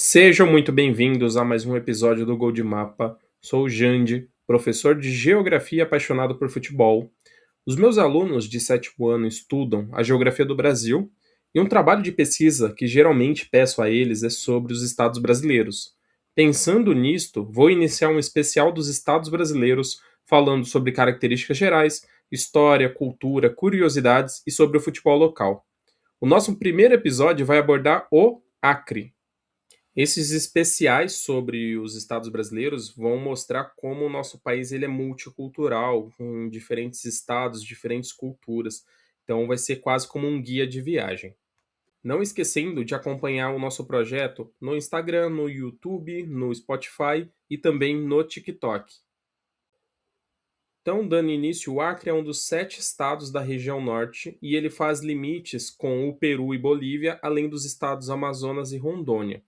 Sejam muito bem-vindos a mais um episódio do Gol de Mapa. Sou o Jande, professor de Geografia apaixonado por futebol. Os meus alunos de sétimo ano estudam a geografia do Brasil e um trabalho de pesquisa que geralmente peço a eles é sobre os estados brasileiros. Pensando nisto, vou iniciar um especial dos estados brasileiros falando sobre características gerais, história, cultura, curiosidades e sobre o futebol local. O nosso primeiro episódio vai abordar o Acre. Esses especiais sobre os estados brasileiros vão mostrar como o nosso país ele é multicultural, com diferentes estados, diferentes culturas. Então vai ser quase como um guia de viagem. Não esquecendo de acompanhar o nosso projeto no Instagram, no YouTube, no Spotify e também no TikTok. Então, dando início, o Acre é um dos 7 estados da região norte e ele faz limites com o Peru e Bolívia, além dos estados Amazonas e Rondônia.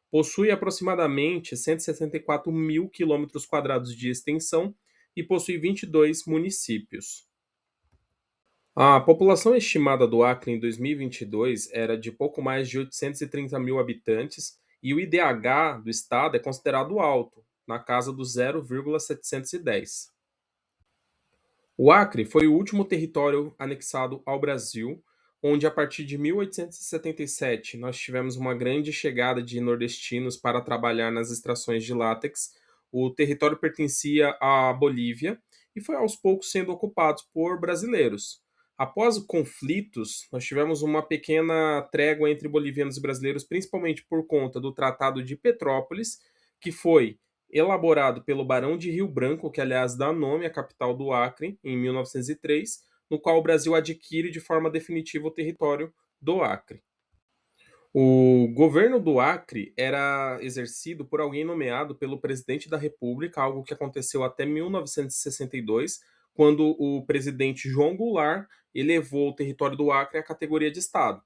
Possui aproximadamente 164 mil quilômetros quadrados de extensão e possui 22 municípios. A população estimada do Acre em 2022 era de pouco mais de 830 mil habitantes e o IDH do estado é considerado alto, na casa do 0,710. O Acre foi o último território anexado ao Brasil, onde a partir de 1877 nós tivemos uma grande chegada de nordestinos para trabalhar nas extrações de látex. O território pertencia à Bolívia e foi aos poucos sendo ocupado por brasileiros. Após conflitos, nós tivemos uma pequena trégua entre bolivianos e brasileiros, principalmente por conta do Tratado de Petrópolis, que foi elaborado pelo Barão de Rio Branco, que aliás dá nome à capital do Acre, em 1903, no qual o Brasil adquire de forma definitiva o território do Acre. O governo do Acre era exercido por alguém nomeado pelo presidente da República, algo que aconteceu até 1962, quando o presidente João Goulart elevou o território do Acre à categoria de estado.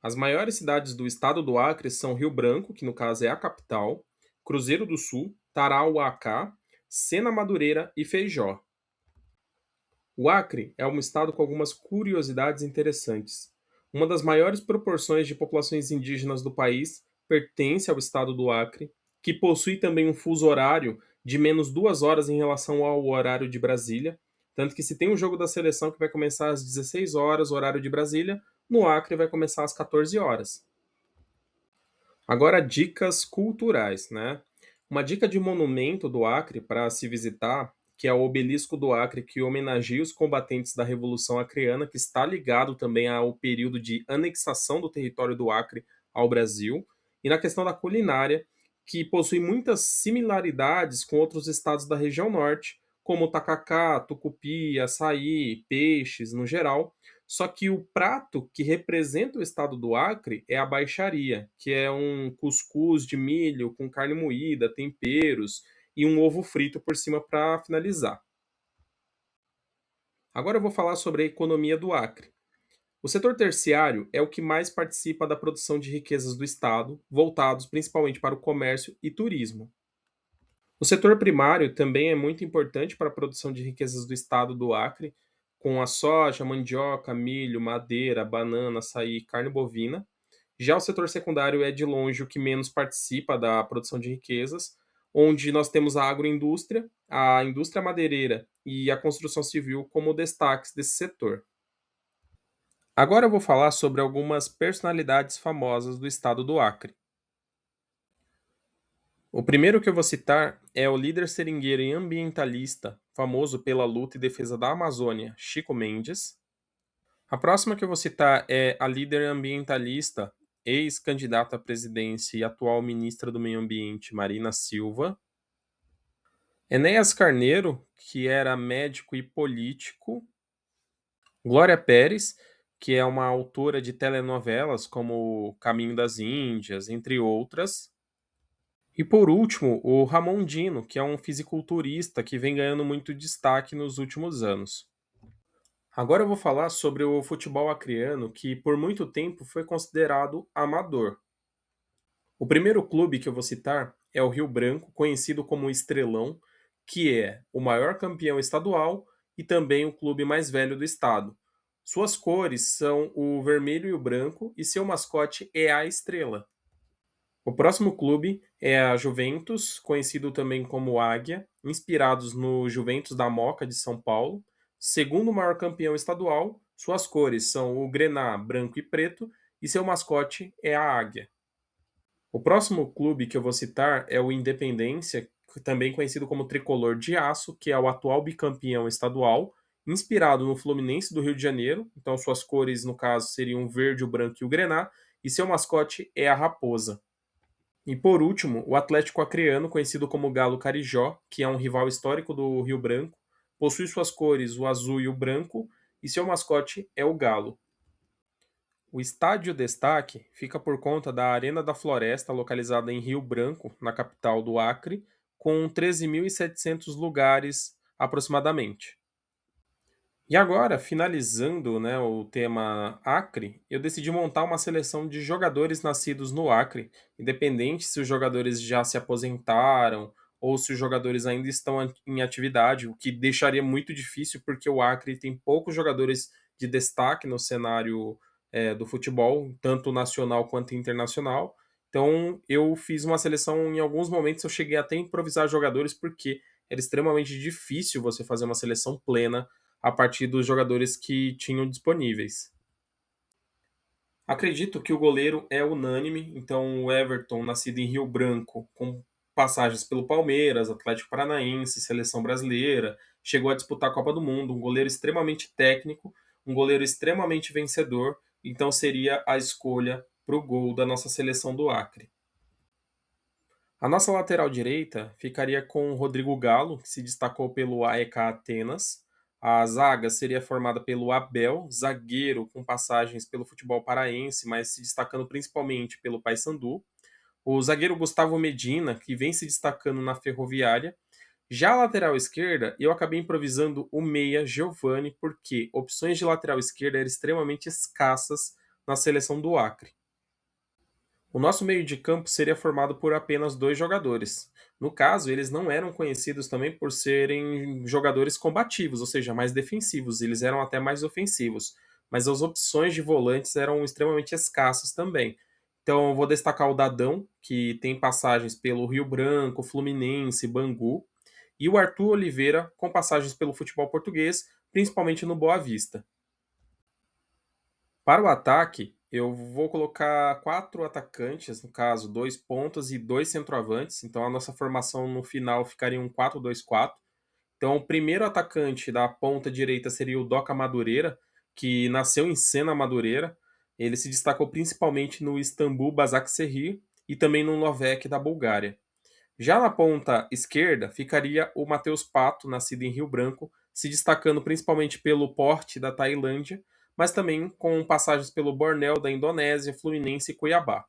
As maiores cidades do estado do Acre são Rio Branco, que no caso é a capital, Cruzeiro do Sul, Tarauacá, Sena Madureira e Feijó. O Acre é um estado com algumas curiosidades interessantes. Uma das maiores proporções de populações indígenas do país pertence ao estado do Acre, que possui também um fuso horário de menos 2 horas em relação ao horário de Brasília. Tanto que se tem um jogo da seleção que vai começar às 16 horas, horário de Brasília, no Acre vai começar às 14 horas. Agora, dicas culturais, né? Uma dica de monumento do Acre para se visitar, que é o Obelisco do Acre, que homenageia os combatentes da Revolução Acreana, que está ligado também ao período de anexação do território do Acre ao Brasil. E na questão da culinária, que possui muitas similaridades com outros estados da região norte, como tacacá, tucupi, açaí, peixes no geral. Só que o prato que representa o estado do Acre é a baixaria, que é um cuscuz de milho com carne moída, temperos e um ovo frito por cima para finalizar. Agora eu vou falar sobre a economia do Acre. O setor terciário é o que mais participa da produção de riquezas do estado, voltados principalmente para o comércio e turismo. O setor primário também é muito importante para a produção de riquezas do estado do Acre, com a soja, mandioca, milho, madeira, banana, açaí, carne bovina. Já o setor secundário é de longe o que menos participa da produção de riquezas, onde nós temos a indústria madeireira e a construção civil como destaques desse setor. Agora eu vou falar sobre algumas personalidades famosas do estado do Acre. O primeiro que eu vou citar é o líder seringueiro e ambientalista, famoso pela luta e defesa da Amazônia, Chico Mendes. A próxima que eu vou citar é a líder ambientalista, ex-candidata à presidência e atual ministra do Meio Ambiente, Marina Silva. Enéas Carneiro, que era médico e político. Glória Pérez, que é uma autora de telenovelas como Caminho das Índias, entre outras. E por último, o Ramon Dino, que é um fisiculturista que vem ganhando muito destaque nos últimos anos. Agora eu vou falar sobre o futebol acreano, que por muito tempo foi considerado amador. O primeiro clube que eu vou citar é o Rio Branco, conhecido como Estrelão, que é o maior campeão estadual e também o clube mais velho do estado. Suas cores são o vermelho e o branco e seu mascote é a estrela. O próximo clube é a Juventus, conhecido também como Águia, inspirados no Juventus da Moca de São Paulo. Segundo maior campeão estadual, suas cores são o grená branco e preto e seu mascote é a águia. O próximo clube que eu vou citar é o Independência, também conhecido como Tricolor de Aço, que é o atual bicampeão estadual, inspirado no Fluminense do Rio de Janeiro. Então, suas cores, no caso, seriam o verde, o branco e o grená, e seu mascote é a raposa. E por último, o Atlético Acreano, conhecido como Galo Carijó, que é um rival histórico do Rio Branco, possui suas cores o azul e o branco, e seu mascote é o galo. O estádio destaque fica por conta da Arena da Floresta, localizada em Rio Branco, na capital do Acre, com 13.700 lugares aproximadamente. E agora, finalizando, né, o tema Acre, eu decidi montar uma seleção de jogadores nascidos no Acre, independente se os jogadores já se aposentaram ou se os jogadores ainda estão em atividade, o que deixaria muito difícil porque o Acre tem poucos jogadores de destaque no cenário do futebol, tanto nacional quanto internacional. Então, eu fiz uma seleção, em alguns momentos eu cheguei até a improvisar jogadores porque era extremamente difícil você fazer uma seleção plena a partir dos jogadores que tinham disponíveis. Acredito que o goleiro é unânime, então o Everton, nascido em Rio Branco, com passagens pelo Palmeiras, Atlético Paranaense, Seleção Brasileira, chegou a disputar a Copa do Mundo, um goleiro extremamente técnico, um goleiro extremamente vencedor, então seria a escolha para o gol da nossa seleção do Acre. A nossa lateral direita ficaria com o Rodrigo Galo, que se destacou pelo AEK Atenas. A zaga seria formada pelo Abel, zagueiro com passagens pelo futebol paraense, mas se destacando principalmente pelo Paysandu. O zagueiro Gustavo Medina, que vem se destacando na Ferroviária. Já a lateral esquerda, eu acabei improvisando o meia Giovani, porque opções de lateral esquerda eram extremamente escassas na seleção do Acre. O nosso meio de campo seria formado por apenas dois jogadores. No caso, eles não eram conhecidos também por serem jogadores combativos, ou seja, mais defensivos, eles eram até mais ofensivos. Mas as opções de volantes eram extremamente escassas também. Então, eu vou destacar o Dadão, que tem passagens pelo Rio Branco, Fluminense, Bangu, e o Arthur Oliveira, com passagens pelo futebol português, principalmente no Boa Vista. Para o ataque, eu vou colocar quatro atacantes, no caso, dois pontas e dois centroavantes. Então, a nossa formação no final ficaria um 4-2-4. Então, o primeiro atacante da ponta direita seria o Doca Madureira, que nasceu em Sena Madureira. Ele se destacou principalmente no Istambul Basaksehir e também no Lovech da Bulgária. Já na ponta esquerda ficaria o Matheus Pato, nascido em Rio Branco, se destacando principalmente pelo porte da Tailândia, mas também com passagens pelo Bornéu da Indonésia, Fluminense e Cuiabá.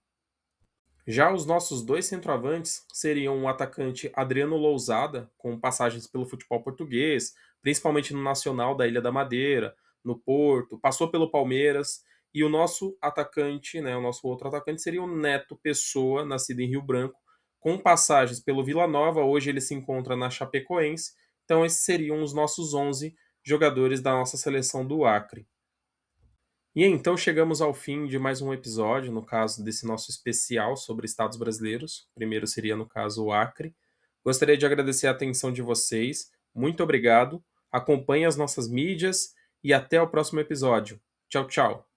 Já os nossos dois centroavantes seriam o atacante Adriano Lousada, com passagens pelo futebol português, principalmente no Nacional da Ilha da Madeira, no Porto, passou pelo Palmeiras, e o nosso atacante, né, o nosso outro atacante seria o Neto Pessoa, nascido em Rio Branco, com passagens pelo Vila Nova, hoje ele se encontra na Chapecoense. Então esses seriam os nossos 11 jogadores da nossa seleção do Acre. E então chegamos ao fim de mais um episódio, no caso desse nosso especial sobre estados brasileiros. O primeiro seria, no caso, o Acre. Gostaria de agradecer a atenção de vocês. Muito obrigado. Acompanhe as nossas mídias e até o próximo episódio. Tchau, tchau.